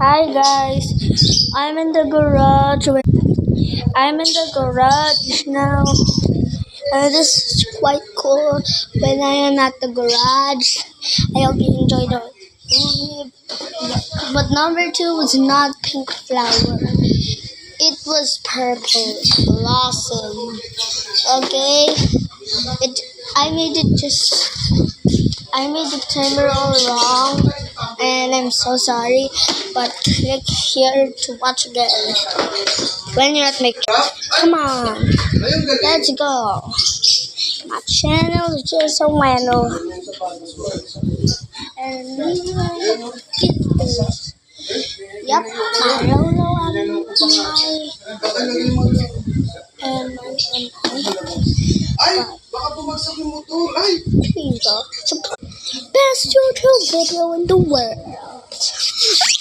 Hi guys, I'm in the garage. I'm in the garage now. This is quite cool. When I am at the garage, I hope you enjoy the movie. But number two was not pink flower. It was purple blossom. Okay, I made the timer all wrong, and I'm so sorry. But click here to watch again. When you're at my come on, let's go. My channel is just a wano. And yep, my Lolo Ay, baka bumagsak yung motor. Ay! please go. Best YouTube video in the world.